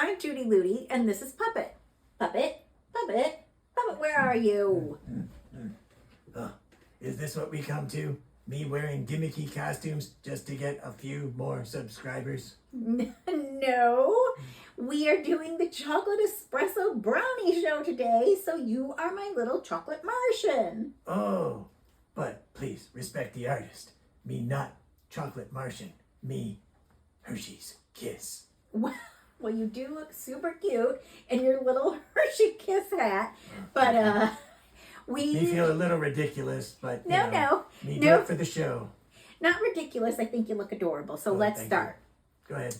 I'm Judy Ludy, and this is Puppet. Puppet, Puppet, Puppet, where are you? Is this what we come to? Me wearing gimmicky costumes just to get a few more subscribers? No, we are doing the Chocolate Espresso Brownie show today, so you are my little chocolate Martian. Oh, but please respect the artist. Me not chocolate Martian. Me Hershey's Kiss. Well, you do look super cute in your little Hershey Kiss hat, but Me feel a little ridiculous, but No. do it for the show. Not ridiculous. I think you look adorable. So let's start. Go ahead.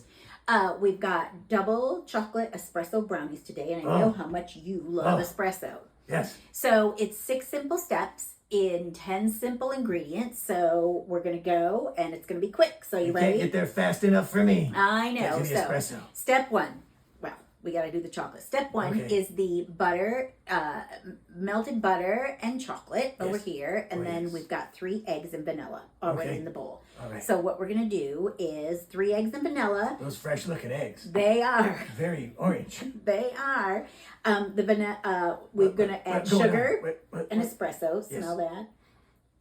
We've got double chocolate espresso brownies today, and I know how much you love espresso. Yes. So it's 6 simple steps in 10 simple ingredients. So we're gonna go, and it's gonna be quick. So you ready? Can't get there fast enough for me. I know. Give me espresso. Step 1. Well, we gotta do the chocolate. Step 1 is the butter, melted butter and chocolate over here, and then we've got 3 eggs and vanilla already in the bowl. All right. So what we're gonna do is 3 eggs and vanilla. Those fresh looking eggs. They are. Very orange. They are. The vanilla. We're gonna add sugar and espresso. Smell that?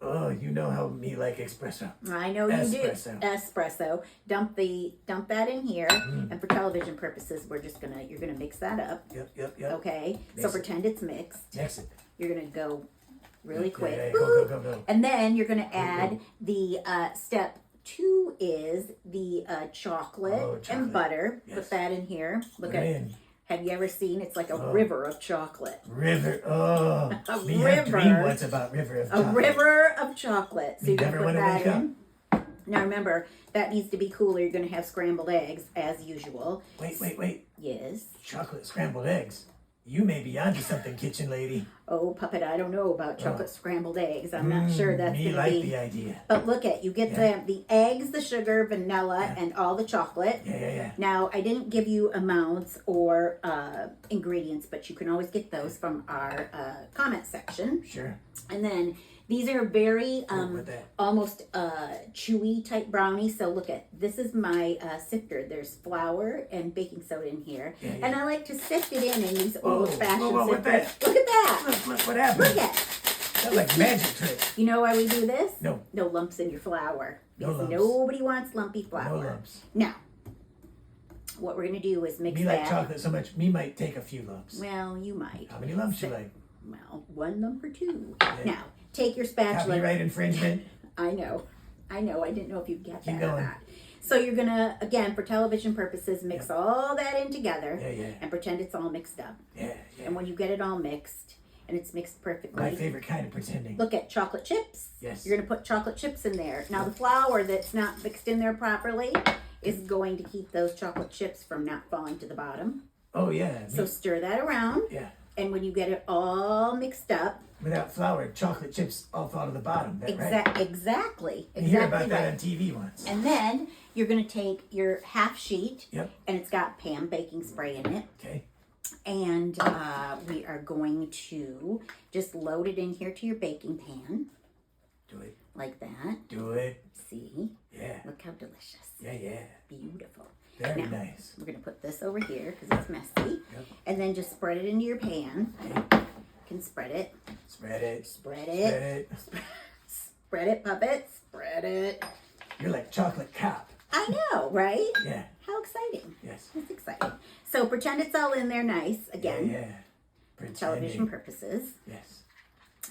Oh, you know how me like espresso. I know you do. Espresso. Dump that in here, and for television purposes, you're gonna mix that up. Yep. Okay. So pretend it's mixed. Mix it. You're gonna go really quick. Yeah, go. And then you're gonna add the step 2 is the chocolate and butter. Yes. Put that in here. Put it in. Have you ever seen? It's like a river of chocolate. River. Oh. A me river. have dreamed once about river of chocolate. A river of chocolate. So you're going to put that in. Up. Now remember, that needs to be cooler. You're going to have scrambled eggs as usual. Wait. Yes? Chocolate scrambled eggs. You may be onto something, kitchen lady. Oh, Puppet, I don't know about chocolate scrambled eggs. I'm not sure that's going to be. Me like the idea. But look you get the eggs, the sugar, vanilla, and all the chocolate. Yeah. Now, I didn't give you amounts or ingredients, but you can always get those from our comment section. Sure. And then these are very almost chewy type brownies. So this is my sifter. There's flour and baking soda in here. Yeah. And I like to sift it in these old-fashioned sifters. Look Look at that. Look what happened. Look at That's like magic trick. You know why we do this? No. No lumps in your flour. Because No lumps. nobody wants lumpy flour. No lumps. Now, what we're going to do is mix Me that. like chocolate so much, me might take a few lumps. Well, you might. How many lumps you like? Well, 1 lump or 2. Yeah. Now, take your spatula. Copyright infringement. I know. I didn't know if you'd get Keep that or going. not. So you're going to, again, for television purposes, mix all that in together. Yeah. And pretend it's all mixed up. Yeah. And when you get it all mixed, and it's mixed perfectly. My favorite kind of pretending. Look at chocolate chips. Yes. You're going to put chocolate chips in there. Now, the flour that's not mixed in there properly is going to keep those chocolate chips from not falling to the bottom. Oh, yeah. So stir that around. Yeah. And when you get it all mixed up. Without flour, chocolate chips all fall to the bottom. Right? Exactly. You hear about that on TV once. And then you're going to take your half sheet. Yep. And it's got Pam baking spray in it. Okay. And we are going to just load it in here to your baking pan. Do it. Like that. Do it. See? Yeah. Look how delicious. Yeah. Beautiful. Very now, nice. We're going to put this over here because it's messy. Yep. And then just spread it into your pan. Okay. You can spread it. Spread it. Spread it. Spread it, Puppet. Spread it. You're like chocolate cop. I know, right? Yeah. How exciting. Yes. It's exciting. So pretend it's all in there nice, again. Yeah. For television purposes. Yes.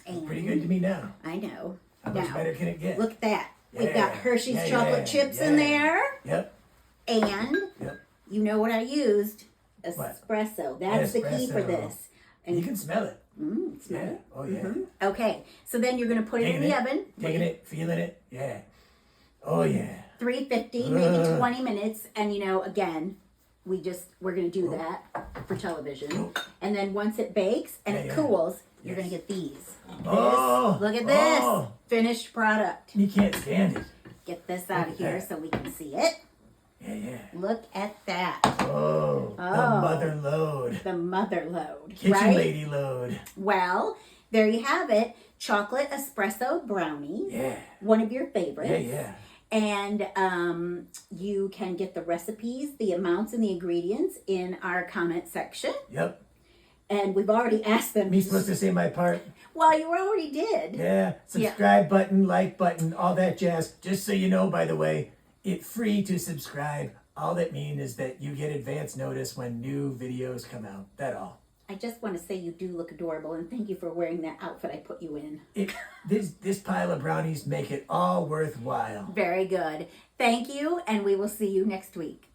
And pretty good to me now. I know. How much better can it get? Look at that. Yeah. We've got Hershey's chocolate chips in there. Yep. And you know what I used? Espresso. What? That's the key for this. And you can smell it. Smell it. Oh, yeah. Okay. So then you're going to put it in the oven. Taking it, feeling it. Yeah. Oh, yeah. 350, maybe 20 minutes. And, again, we're going to do that for television. And then once it bakes and it cools, you're going to get these. Look at this. Finished product. You can't stand it. Get this out of here so we can see it. Yeah. Look at that. Oh, the mother load. The mother load. Kitchen lady load. Well, there you have it. Chocolate espresso brownies. Yeah. One of your favorites. Yeah. And you can get the recipes, the amounts, and the ingredients in our comment section. Yep. And we've already asked them. Me supposed to say my part? Well, you already did. Yeah. Subscribe button, like button, all that jazz. Just so you know, by the way, it's free to subscribe. All that means is that you get advance notice when new videos come out. That all. I just want to say you do look adorable, and thank you for wearing that outfit I put you in. This pile of brownies make it all worthwhile. Very good. Thank you, and we will see you next week.